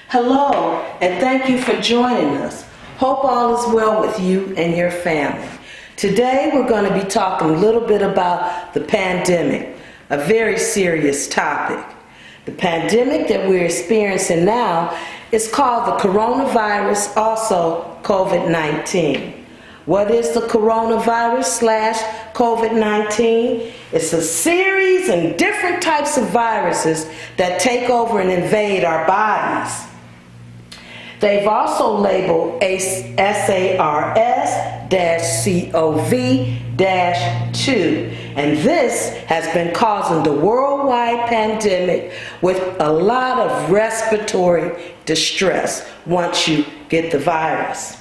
Hello, and thank you for joining us. Hope all is well with you and your family. Today we're going to be talking a little bit about the pandemic, a very serious topic. The pandemic that we're experiencing now is called the coronavirus, also COVID-19. What is the coronavirus / COVID-19? It's a series and different types of viruses that take over and invade our bodies. They've also labeled SARS-CoV-2, and this has been causing the worldwide pandemic with a lot of respiratory distress once you get the virus.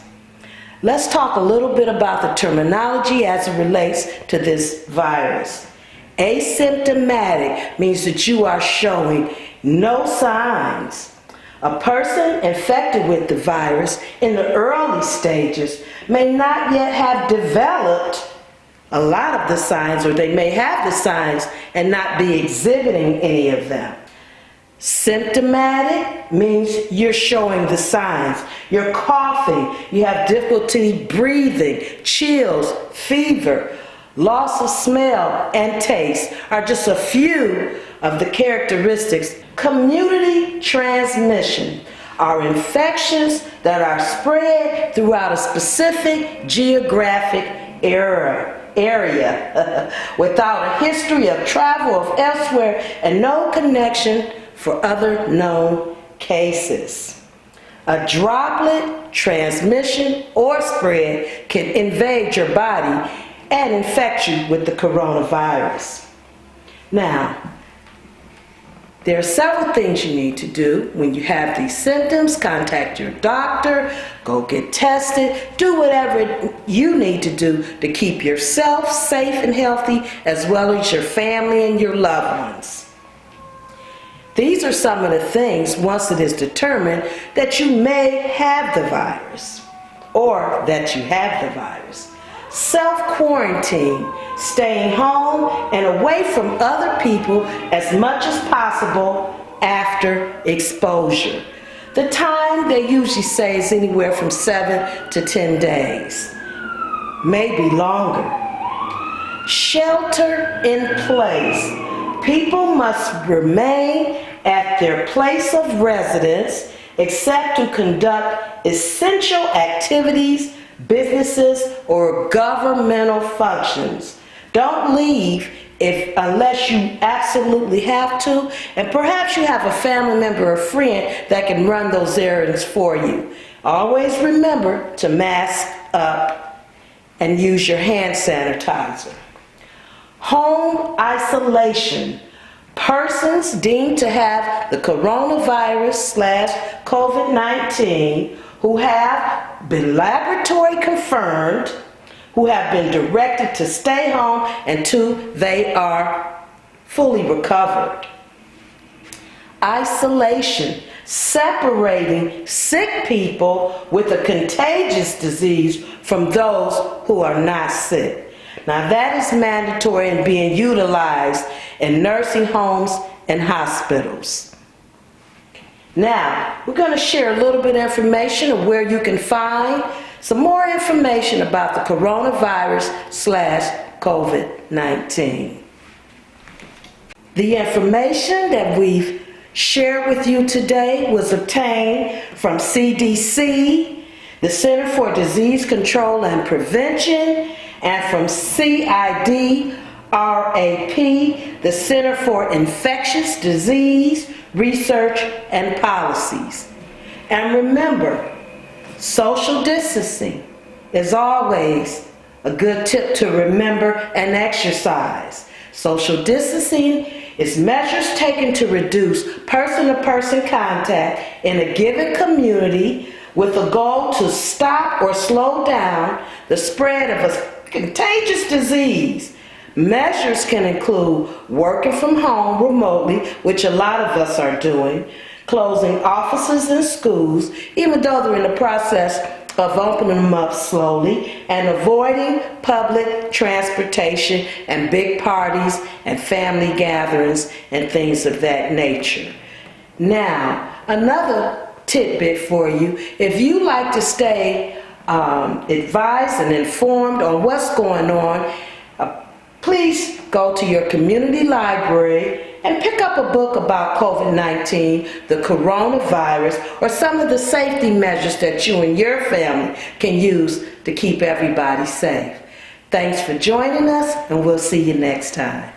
Let's talk a little bit about the terminology as it relates to this virus. Asymptomatic means that you are showing no signs. A person infected with the virus in the early stages may not yet have developed a lot of the signs, or they may have the signs and not be exhibiting any of them. Symptomatic means you're showing the signs. You're coughing, you have difficulty breathing, chills, fever, loss of smell and taste are just a few of the characteristics. Community transmission are infections that are spread throughout a specific geographic area without a history of travel of elsewhere and no connection for other known cases. A droplet transmission or spread can invade your body and infect you with the coronavirus. Now, there are several things you need to do when you have these symptoms. Contact your doctor, go get tested, do whatever you need to do to keep yourself safe and healthy, as well as your family and your loved ones. These are some of the things, once it is determined that you may have the virus or that you have the virus. Self-quarantine, staying home and away from other people as much as possible after exposure. The time they usually say is anywhere from 7 to 10 days, maybe longer. Shelter in place. People must remain at their place of residence except to conduct essential activities, businesses, or governmental functions. Don't leave unless you absolutely have to, and perhaps you have a family member or friend that can run those errands for you. Always remember to mask up and use your hand sanitizer. Home isolation. Persons deemed to have the coronavirus / COVID-19 who have been laboratory confirmed, who have been directed to stay home until they are fully recovered. Isolation, separating sick people with a contagious disease from those who are not sick. Now that is mandatory and being utilized in nursing homes and hospitals. Now, we're going to share a little bit of information of where you can find some more information about the coronavirus / COVID-19. The information that we've shared with you today was obtained from CDC, the Center for Disease Control and Prevention, and from CIDRAP, the Center for Infectious Disease Research and Policies. And remember, social distancing is always a good tip to remember and exercise. Social distancing is measures taken to reduce person-to-person contact in a given community with a goal to stop or slow down the spread of a contagious disease. Measures can include working from home remotely, which a lot of us are doing, closing offices and schools, even though they're in the process of opening them up slowly, and avoiding public transportation and big parties and family gatherings and things of that nature. Now, another tidbit for you. If you like to stay advised and informed on what's going on, please go to your community library and pick up a book about COVID-19, the coronavirus, or some of the safety measures that you and your family can use to keep everybody safe. Thanks for joining us, and we'll see you next time.